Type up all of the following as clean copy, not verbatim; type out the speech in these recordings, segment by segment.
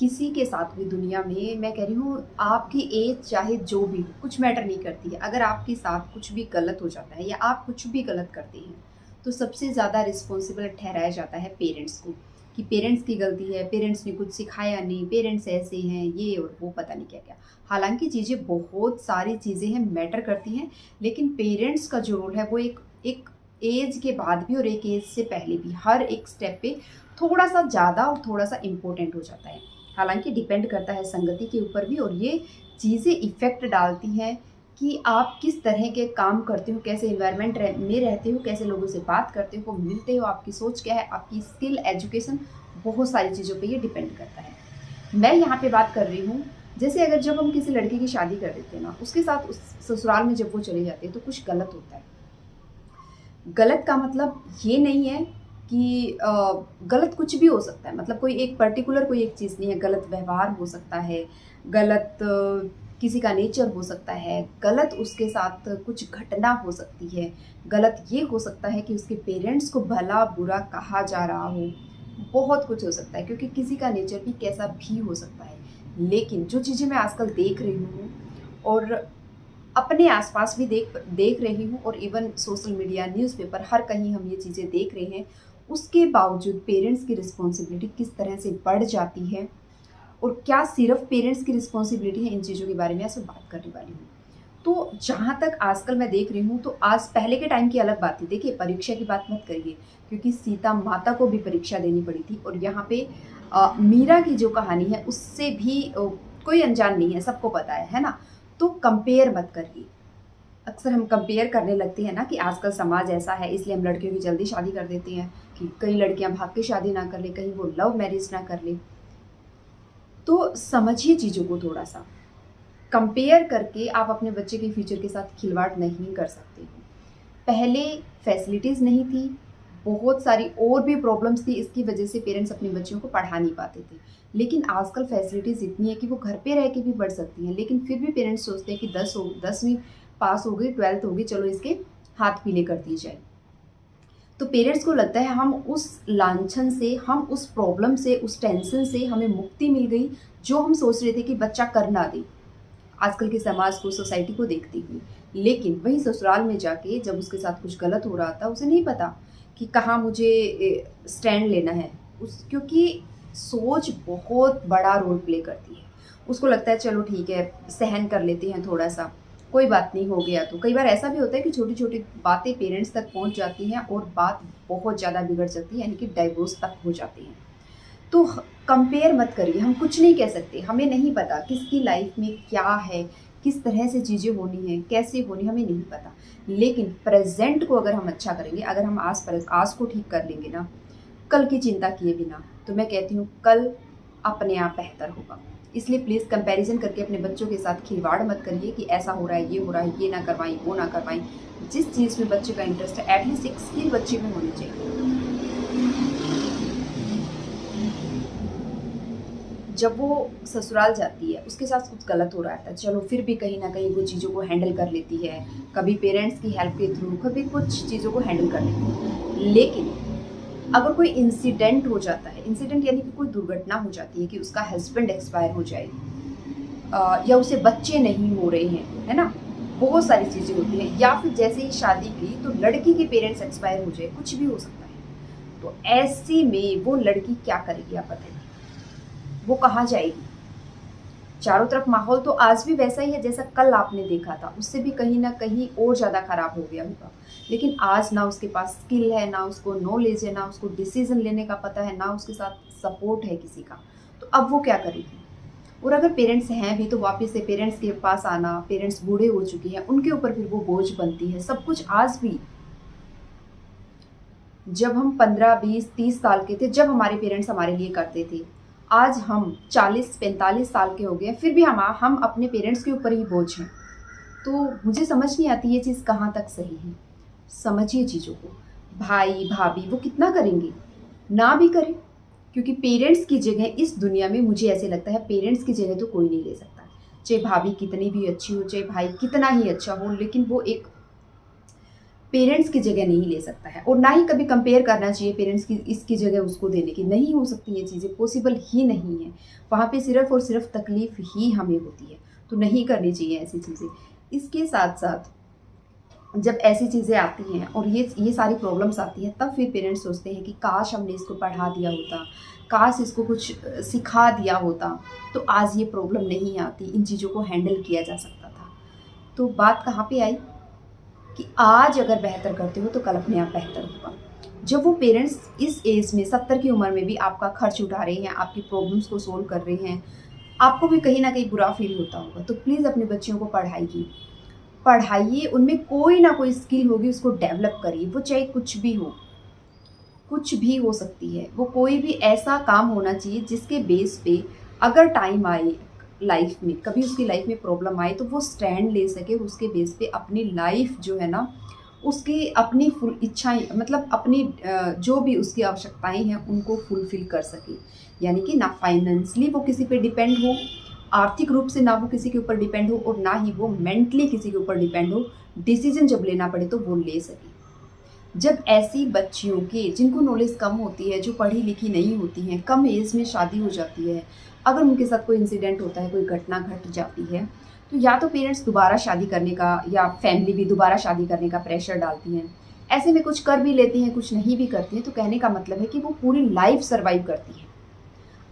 किसी के साथ भी दुनिया में मैं कह रही हूँ आपकी एज चाहे जो भी हो कुछ मैटर नहीं करती है। अगर आपके साथ कुछ भी गलत हो जाता है या आप कुछ भी गलत करते हैं तो सबसे ज़्यादा रिस्पॉन्सिबल ठहराया जाता है पेरेंट्स को कि पेरेंट्स की गलती है, पेरेंट्स ने कुछ सिखाया नहीं, पेरेंट्स ऐसे हैं ये और वो पता नहीं क्या क्या। हालांकि चीज़ें बहुत सारी चीज़ें हैं मैटर करती हैं, लेकिन पेरेंट्स का जो रोल है वो एक एक एज के बाद भी और एक एज से पहले भी हर एक स्टेप पे थोड़ा सा ज़्यादा और थोड़ा सा इम्पोर्टेंट हो जाता है। हालांकि डिपेंड करता है संगति के ऊपर भी, और ये चीज़ें इफ़ेक्ट डालती हैं कि आप किस तरह के काम करते हो, कैसे इन्वायरमेंट में रहते हो, कैसे लोगों से बात करते हो, मिलते हो, आपकी सोच क्या है, आपकी स्किल, एजुकेशन, बहुत सारी चीज़ों पे ये डिपेंड करता है। मैं यहाँ पे बात कर रही हूँ, जैसे अगर जब हम किसी लड़की की शादी कर देते हैं ना, उसके साथ उस ससुराल में जब वो चले जाते हैं तो कुछ गलत होता है। गलत का मतलब ये नहीं है कि गलत कुछ भी हो सकता है, मतलब कोई एक पर्टिकुलर कोई एक चीज़ नहीं है। गलत व्यवहार हो सकता है, गलत किसी का नेचर हो सकता है, गलत उसके साथ कुछ घटना हो सकती है, गलत ये हो सकता है कि उसके पेरेंट्स को भला बुरा कहा जा रहा हो, बहुत कुछ हो सकता है क्योंकि किसी का नेचर भी कैसा भी हो सकता है। लेकिन जो चीज़ें मैं आजकल देख रही हूँ और अपने आसपास भी देख देख रही हूँ और इवन सोशल मीडिया, न्यूज़पेपर, हर कहीं हम ये चीज़ें देख रहे हैं, उसके बावजूद पेरेंट्स की रिस्पॉन्सिबिलिटी किस तरह से बढ़ जाती है और क्या सिर्फ पेरेंट्स की रिस्पॉन्सिबिलिटी है, इन चीज़ों के बारे में आज मैं बात करने वाली हूँ। तो जहाँ तक आजकल मैं देख रही हूँ तो आज पहले के टाइम की अलग बात थी। देखिए, परीक्षा की बात मत करिए क्योंकि सीता माता को भी परीक्षा देनी पड़ी थी, और यहाँ पे मीरा की जो कहानी है उससे भी कोई अनजान नहीं है, सबको पता है ना? तो कंपेयर मत करिए। अक्सर हम कंपेयर करने लगते हैं ना कि आजकल समाज ऐसा है इसलिए हम लड़कियों की जल्दी शादी कर देते हैं कि कई लड़कियां भाग के शादी ना कर ले, कहीं वो लव मैरिज ना कर ले। तो समझिए चीज़ों को थोड़ा सा। कंपेयर करके आप अपने बच्चे के फ्यूचर के साथ खिलवाड़ नहीं कर सकते हो। पहले फैसिलिटीज़ नहीं थी, बहुत सारी और भी प्रॉब्लम्स थी, इसकी वजह से पेरेंट्स अपने बच्चों को पढ़ा नहीं पाते थे। लेकिन आजकल फैसिलिटीज़ इतनी है कि वो घर पे रह के भी पढ़ सकती हैं, लेकिन फिर भी पेरेंट्स सोचते हैं कि 10वीं पास हो गई, 12th हो गई, चलो इसके हाथ पीले कर दिए जाए। तो पेरेंट्स को लगता है हम उस लांछन से, हम उस प्रॉब्लम से, उस टेंशन से हमें मुक्ति मिल गई, जो हम सोच रहे थे कि बच्चा कर ना दे, आजकल के समाज को, सोसाइटी को देखती हुई। लेकिन वहीं ससुराल में जाके जब उसके साथ कुछ गलत हो रहा था, उसे नहीं पता कि कहाँ मुझे स्टैंड लेना है। उस क्योंकि सोच बहुत बड़ा रोल प्ले करती है। उसको लगता है चलो ठीक है, सहन कर लेते हैं थोड़ा सा, कोई बात नहीं, हो गया तो। कई बार ऐसा भी होता है कि छोटी छोटी बातें पेरेंट्स तक पहुंच जाती हैं और बात बहुत ज़्यादा बिगड़ जाती है, यानी कि डाइवोर्स तक हो जाती है। तो कंपेयर मत करिए, हम कुछ नहीं कह सकते, हमें नहीं पता किसकी लाइफ में क्या है, किस तरह से चीज़ें होनी है, कैसे होनी, हमें नहीं पता। लेकिन प्रेजेंट को अगर हम अच्छा करेंगे, अगर हम आज को ठीक कर लेंगे ना, कल की चिंता किए बिना, तो मैं कहती हूँ कल अपने आप बेहतर होगा। इसलिए प्लीज़ कंपैरिजन करके अपने बच्चों के साथ खिलवाड़ मत करिए कि ऐसा हो रहा है, ये हो रहा है, ये ना करवाएं, वो ना करवाएं। जिस चीज़ में बच्चे का इंटरेस्ट है, एटलीस्ट एक स्किल बच्चे में होनी चाहिए। जब वो ससुराल जाती है, उसके साथ कुछ गलत हो रहा था, चलो फिर भी कहीं न कहीं वो चीज़ों को हैंडल कर लेती है, कभी पेरेंट्स की हेल्प के थ्रू, कभी कुछ चीज़ों को हैंडल कर लेती है। लेकिन अगर कोई इंसिडेंट हो जाता है, इंसिडेंट यानी कि कोई दुर्घटना हो जाती है कि उसका हस्बैंड एक्सपायर हो जाए, या उसे बच्चे नहीं हो रहे हैं, है ना? बहुत सारी चीज़ें होती हैं, या फिर जैसे ही शादी की तो लड़की के पेरेंट्स एक्सपायर हो जाए, कुछ भी हो सकता है। तो ऐसे में वो लड़की क्या करेगी आप बताइए? वो कहाँ जाएगी? चारों तरफ माहौल तो आज भी वैसा ही है जैसा कल आपने देखा था, उससे भी कहीं न कहीं और ज़्यादा खराब हो गया होगा। लेकिन आज ना उसके पास स्किल है, ना उसको नॉलेज है, ना उसको डिसीज़न लेने का पता है, ना उसके साथ सपोर्ट है किसी का। तो अब वो क्या करेगी? और अगर पेरेंट्स हैं भी तो वापस से पेरेंट्स के पास आना, पेरेंट्स बूढ़े हो चुके हैं, उनके ऊपर फिर वो बोझ बनती है। सब कुछ आज भी, जब हम 15, 20, 30 साल के थे, जब हमारे पेरेंट्स हमारे लिए करते थे, आज हम 40-45 साल के हो गए हैं, फिर भी हम अपने पेरेंट्स के ऊपर ही बोझ हैं। तो मुझे समझ नहीं आती ये चीज़ कहाँ तक सही है। समझिए चीज़ों को। भाई, भाभी वो कितना करेंगे? ना भी करें, क्योंकि पेरेंट्स की जगह इस दुनिया में मुझे ऐसे लगता है पेरेंट्स की जगह तो कोई नहीं ले सकता। चाहे भाभी कितनी भी अच्छी हो, चाहे भाई कितना ही अच्छा हो, लेकिन वो एक पेरेंट्स की जगह नहीं ले सकता है, और ना ही कभी कंपेयर करना चाहिए पेरेंट्स की इसकी जगह उसको देने की। नहीं हो सकती ये चीज़ें, पॉसिबल ही नहीं है। वहाँ पे सिर्फ और सिर्फ तकलीफ ही हमें होती है, तो नहीं करनी चाहिए ऐसी चीज़ें। इसके साथ साथ जब ऐसी चीज़ें आती हैं और ये सारी प्रॉब्लम्स आती हैं, तब फिर पेरेंट्स सोचते हैं कि काश हमने इसको पढ़ा दिया होता, काश इसको कुछ सिखा दिया होता, तो आज ये प्रॉब्लम नहीं आती, इन चीज़ों को हैंडल किया जा सकता था। तो बात कहाँ पे आई कि आज अगर बेहतर करते हो तो कल अपने आप बेहतर होगा। जब वो पेरेंट्स इस एज में 70 की उम्र में भी आपका खर्च उठा रहे हैं, आपकी प्रॉब्लम्स को सोल्व कर रहे हैं, आपको भी कहीं ना कहीं बुरा फील होता होगा। तो प्लीज़ अपने बच्चों को पढ़ाइए, उनमें कोई ना कोई स्किल होगी उसको डेवलप करिए। वो चाहे कुछ भी हो, कुछ भी हो सकती है, वो कोई भी ऐसा काम होना चाहिए जिसके बेस पे अगर टाइम आए लाइफ में, कभी उसकी लाइफ में प्रॉब्लम आए, तो वो स्टैंड ले सके, उसके बेस पे अपनी लाइफ जो है ना, उसकी अपनी फुल इच्छाएं, मतलब अपनी जो भी उसकी आवश्यकताएं हैं उनको फुलफिल कर सके। यानी कि ना फाइनेंशियली वो किसी पे डिपेंड हो, आर्थिक रूप से ना वो किसी के ऊपर डिपेंड हो, और ना ही वो मेंटली किसी के ऊपर डिपेंड हो। डिसीजन जब लेना पड़े तो वो ले सके। जब ऐसी बच्चियों के, जिनको नॉलेज कम होती है, जो पढ़ी लिखी नहीं होती हैं, कम एज में शादी हो जाती है, अगर उनके साथ कोई इंसिडेंट होता है, कोई घटना घट जाती है, तो या तो पेरेंट्स दोबारा शादी करने का, या फैमिली भी दोबारा शादी करने का प्रेशर डालती हैं। ऐसे में कुछ कर भी लेती हैं, कुछ नहीं भी करती हैं। तो कहने का मतलब है कि वो पूरी लाइफ सर्वाइव करती हैं।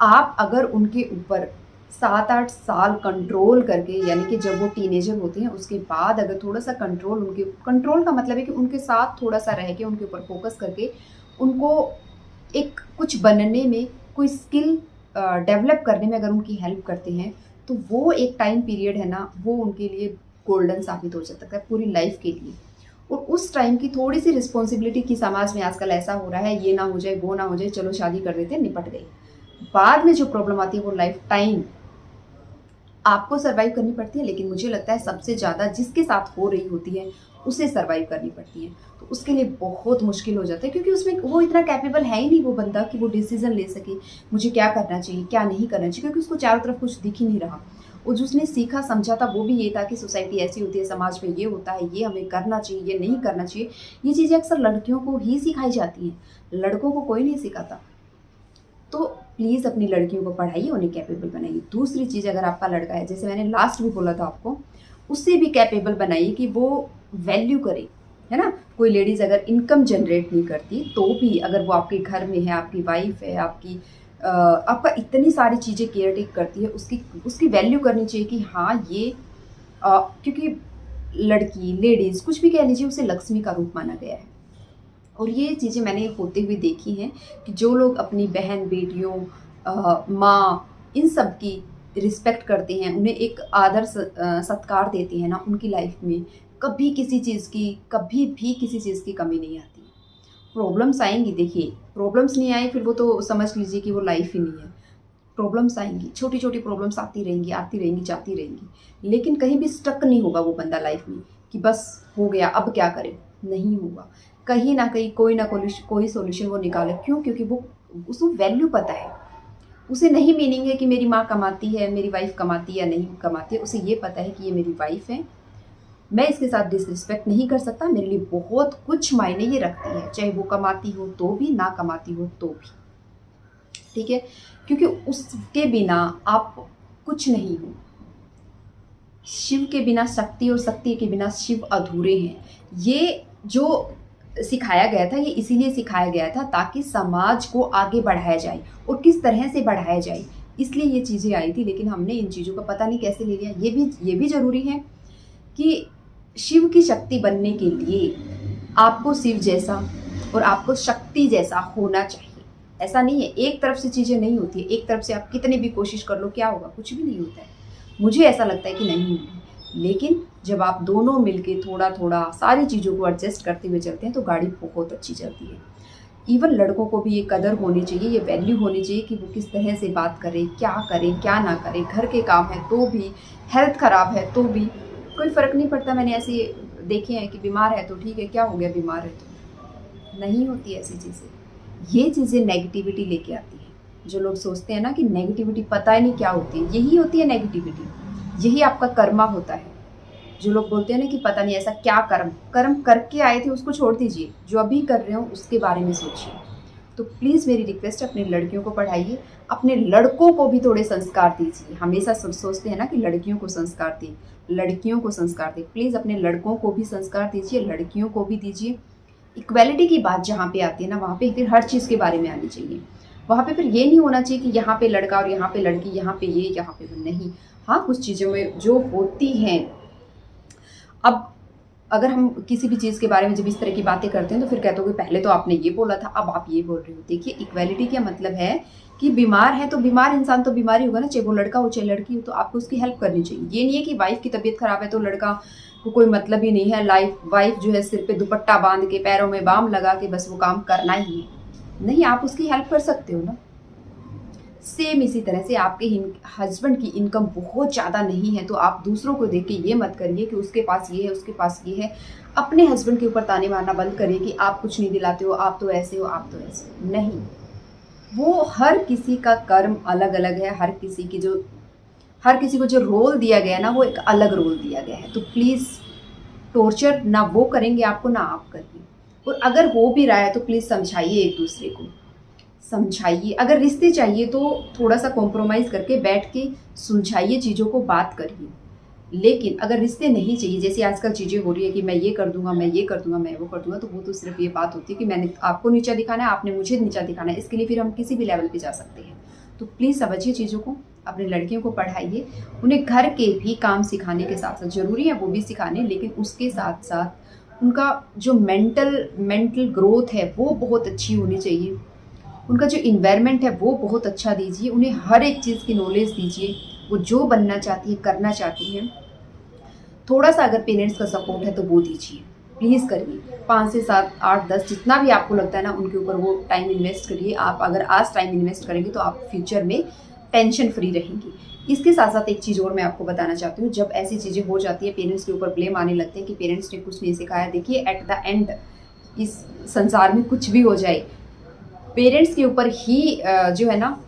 आप अगर उनके ऊपर 7-8 साल कंट्रोल करके, यानी कि जब वो टीनेजर होते हैं उसके बाद अगर थोड़ा सा कंट्रोल का मतलब है कि उनके साथ थोड़ा सा रह के, उनके ऊपर फोकस करके, उनको एक कुछ बनने में, कोई स्किल डेवलप करने में अगर उनकी हेल्प करते हैं, तो वो एक टाइम पीरियड है ना, वो उनके लिए गोल्डन साबित हो सकता है पूरी लाइफ के लिए। और उस टाइम की थोड़ी सी रिस्पॉन्सिबिलिटी की, समाज में आजकल ऐसा हो रहा है, ये ना हो जाए, वो ना हो जाए, चलो शादी कर देते हैं, निपट गई। बाद में जो प्रॉब्लम आती है वो लाइफ टाइम आपको सर्वाइव करनी पड़ती है। लेकिन मुझे लगता है सबसे ज़्यादा जिसके साथ हो रही होती है उसे सर्वाइव करनी पड़ती है। तो उसके लिए बहुत मुश्किल हो जाता है, क्योंकि उसमें वो इतना कैपेबल है ही नहीं वो बंदा कि वो डिसीजन ले सके मुझे क्या करना चाहिए, क्या नहीं करना चाहिए, क्योंकि उसको चारों तरफ कुछ दिख ही नहीं रहा। और जो उसने सीखा समझा था वो भी ये था कि सोसाइटी ऐसी होती है, समाज में ये होता है, ये हमें करना चाहिए, ये नहीं करना चाहिए। ये चीज़ें अक्सर लड़कियों को ही सिखाई जाती हैं, लड़कों को कोई नहीं सिखाता। तो प्लीज़ अपनी लड़कियों को पढ़ाइए, उन्हें कैपेबल बनाइए। दूसरी चीज़, अगर आपका लड़का है, जैसे मैंने लास्ट भी बोला था आपको, उससे भी कैपेबल बनाइए कि वो वैल्यू करे, है ना। कोई लेडीज़ अगर इनकम जनरेट नहीं करती तो भी, अगर वो आपके घर में है, आपकी वाइफ है, आपका इतनी सारी चीज़ें केयर टेक करती है, उसकी वैल्यू करनी चाहिए कि हाँ ये क्योंकि लड़की, लेडीज़, कुछ भी कह लीजिए, उसे लक्ष्मी का रूप माना गया है। और ये चीज़ें मैंने होते हुए देखी हैं कि जो लोग अपनी बहन, बेटियों, माँ, इन सब की रिस्पेक्ट करते हैं, उन्हें एक आदर सत्कार देते हैं ना, उनकी लाइफ में कभी भी किसी चीज़ की कमी नहीं आती। प्रॉब्लम्स आएंगी, देखिए प्रॉब्लम्स नहीं आए फिर वो तो समझ लीजिए कि वो लाइफ ही नहीं है। प्रॉब्लम्स आएंगी, छोटी छोटी प्रॉब्लम्स आती रहेंगी, जाती रहेंगी, लेकिन कहीं भी स्टक नहीं होगा वो बंदा लाइफ में कि बस हो गया अब क्या करें, नहीं होगा। कहीं ना कहीं कोई सॉल्यूशन वो निकाले। क्यों? क्योंकि वो उसको वैल्यू पता है। उसे नहीं मीनिंग है कि मेरी माँ कमाती है, मेरी वाइफ कमाती है या नहीं कमाती है। उसे ये पता है कि ये मेरी वाइफ है, मैं इसके साथ डिसरिस्पेक्ट नहीं कर सकता, मेरे लिए बहुत कुछ मायने ये रखती है, चाहे वो कमाती हो तो भी, ना कमाती हो तो भी, ठीक है। क्योंकि उसके बिना आप कुछ नहीं हो। शिव के बिना शक्ति और शक्ति के बिना शिव अधूरे हैं। ये जो सिखाया गया था, ये इसीलिए सिखाया गया था ताकि समाज को आगे बढ़ाया जाए, और किस तरह से बढ़ाया जाए, इसलिए ये चीज़ें आई थी। लेकिन हमने इन चीज़ों का पता नहीं कैसे ले लिया। ये भी ज़रूरी है कि शिव की शक्ति बनने के लिए आपको शिव जैसा और आपको शक्ति जैसा होना चाहिए। ऐसा नहीं है, एक तरफ से चीज़ें नहीं होती है, एक तरफ से आप कितनी भी कोशिश कर लो, क्या होगा? कुछ भी नहीं होता है। मुझे ऐसा लगता है कि नहीं होगी। लेकिन जब आप दोनों मिलके थोड़ा थोड़ा सारी चीज़ों को एडजस्ट करते हुए चलते हैं तो गाड़ी बहुत अच्छी चलती है। इवन लड़कों को भी ये कदर होनी चाहिए, ये वैल्यू होनी चाहिए कि वो किस तरह से बात करें, क्या ना करें। घर के काम है तो भी, हेल्थ ख़राब है तो भी, कोई फ़र्क नहीं पड़ता। मैंने ऐसे देखे हैं कि बीमार है तो ठीक है, क्या हो गया, बीमार है तो नहीं होती ऐसी चीज़ें। ये चीज़ें नेगेटिविटी लेके आती है। जो लोग सोचते हैं ना कि नेगेटिविटी पता ही नहीं क्या होती है, यही होती है नेगेटिविटी, यही आपका कर्मा होता है। जो लोग बोलते हैं ना कि पता नहीं ऐसा क्या कर्म कर्म करके आए थे उसको छोड़ दीजिए, जो अभी कर रहे हो उसके बारे में सोचिए। तो प्लीज़ मेरी रिक्वेस्ट है, अपनी लड़कियों को पढ़ाइए, अपने लड़कों को भी थोड़े संस्कार दीजिए। हमेशा सब सोचते हैं ना कि लड़कियों को संस्कार दें, लड़कियों को संस्कार दें। प्लीज़ अपने लड़कों को भी संस्कार दीजिए, लड़कियों को भी दीजिए। इक्वालिटी की बात जहाँ पे आती है ना, वहाँ पे फिर हर चीज़ के बारे में आनी चाहिए। वहाँ पे फिर ये नहीं होना चाहिए कि यहाँ पे लड़का और यहाँ पे लड़की, यहाँ पे ये, यहाँ पे वो, नहीं। हाँ, कुछ चीज़ों में जो होती हैं, अब अगर हम किसी भी चीज़ के बारे में जब इस तरह की बातें करते हैं तो फिर कहते हो कि पहले तो आपने ये बोला था, अब आप ये बोल रहे हो। देखिए, इक्वालिटी का मतलब है कि बीमार है तो बीमार इंसान तो बीमार ही होगा ना, चाहे वो लड़का हो चाहे लड़की हो, तो आपको उसकी हेल्प करनी चाहिए। ये नहीं है कि वाइफ की तबीयत खराब है तो लड़का को कोई मतलब ही नहीं है, वाइफ जो है सिर पे दुपट्टा बांध के, पैरों में बाम लगा के बस वो काम करना ही है। नहीं, आप उसकी हेल्प कर सकते हो ना। सेम इसी तरह से आपके हस्बैंड की इनकम बहुत ज़्यादा नहीं है तो आप दूसरों को देख के ये मत करिए कि उसके पास ये है, उसके पास ये है। अपने हस्बैंड के ऊपर ताने मारना बंद करिए कि आप कुछ नहीं दिलाते हो, आप तो ऐसे हो, आप तो ऐसे हो। नहीं, वो हर किसी का कर्म अलग अलग है। हर किसी को जो रोल दिया गया है ना, वो एक अलग रोल दिया गया है। तो प्लीज़ टॉर्चर ना वो करेंगे आपको, ना आप करिए। और अगर हो भी रहा है तो प्लीज़ समझाइए, एक दूसरे को समझाइए। अगर रिश्ते चाहिए तो थोड़ा सा कॉम्प्रोमाइज़ करके बैठ के सुलझाइए चीज़ों को, बात करिए। लेकिन अगर रिश्ते नहीं चाहिए, जैसे आजकल चीज़ें हो रही है कि मैं ये कर दूंगा, मैं ये कर दूंगा, मैं वो कर दूंगा, तो वो तो सिर्फ ये बात होती है कि मैंने आपको नीचा दिखाना है, आपने मुझे नीचा दिखाना है। इसके लिए फिर हम किसी भी लेवल पे जा सकते हैं। तो प्लीज़ समझिए चीज़ों को, अपनी लड़कियों को पढ़ाइए, उन्हें घर के भी काम सिखाने के साथ साथ, ज़रूरी है वो भी सिखाने, लेकिन उसके साथ साथ उनका जो मेंटल ग्रोथ है वो बहुत अच्छी होनी चाहिए। उनका जो इन्वायरमेंट है वो बहुत अच्छा दीजिए, उन्हें हर एक चीज़ की नॉलेज दीजिए। वो जो बनना चाहती है, करना चाहती हैं, थोड़ा सा अगर पेरेंट्स का सपोर्ट है तो वो दीजिए, प्लीज़ करिए। 5 से 7, 8, 10 जितना भी आपको लगता है ना, उनके ऊपर वो टाइम इन्वेस्ट करिए। आप अगर आज टाइम इन्वेस्ट करेंगे तो आप फ्यूचर में टेंशन फ्री रहेंगी। इसके साथ साथ एक चीज़ और मैं आपको बताना चाहती हूँ, जब ऐसी चीज़ें हो जाती है, पेरेंट्स के ऊपर ब्लेम आने लगते हैं कि पेरेंट्स ने कुछ नहीं सिखाया। देखिए, एट द एंड इस संसार में कुछ भी हो जाए, पेरेंट्स के ऊपर ही जो है ना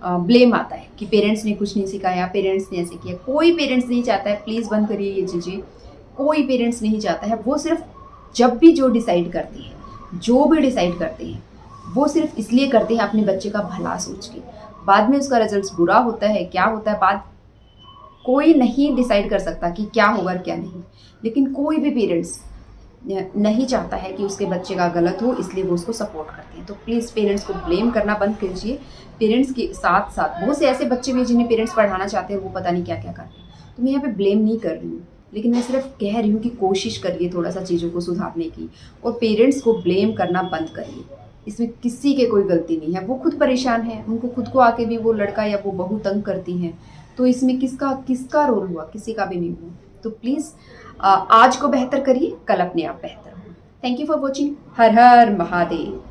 ब्लेम आता है कि पेरेंट्स ने कुछ नहीं सिखाया, पेरेंट्स ने ऐसे किया। कोई पेरेंट्स नहीं चाहता है, प्लीज़ बंद करिए ये चीज़ें। कोई पेरेंट्स नहीं चाहता है। वो सिर्फ जब भी जो डिसाइड करते हैं, जो भी डिसाइड करते हैं, वो सिर्फ इसलिए करते हैं अपने बच्चे का भला सोच के। बाद में उसका रिजल्ट बुरा होता है, क्या होता है, बाद कोई नहीं डिसाइड कर सकता कि क्या होगा और क्या नहीं। लेकिन कोई भी पेरेंट्स नहीं चाहता है कि उसके बच्चे का गलत हो, इसलिए वो उसको सपोर्ट करते हैं। तो प्लीज़ पेरेंट्स को ब्लेम करना बंद कीजिए। पेरेंट्स के साथ साथ बहुत से ऐसे बच्चे भी जिन्हें पेरेंट्स पढ़ाना चाहते हैं, वो पता नहीं क्या क्या कर रहे हैं। तो मैं यहाँ पे ब्लेम नहीं कर रही हूँ, लेकिन मैं सिर्फ कह रही हूँ कि कोशिश करिए थोड़ा सा चीज़ों को सुधारने की, और पेरेंट्स को ब्लेम करना बंद करिए। इसमें किसी के कोई गलती नहीं है, वो खुद परेशान है, उनको खुद को आके भी वो लड़का या वो बहू तंग करती हैं। तो इसमें किसका रोल हुआ? किसी का भी नहीं हुआ। तो प्लीज़ आज को बेहतर करिए, कल अपने आप बेहतर हो। Thank you for watching. Her her Mahadev.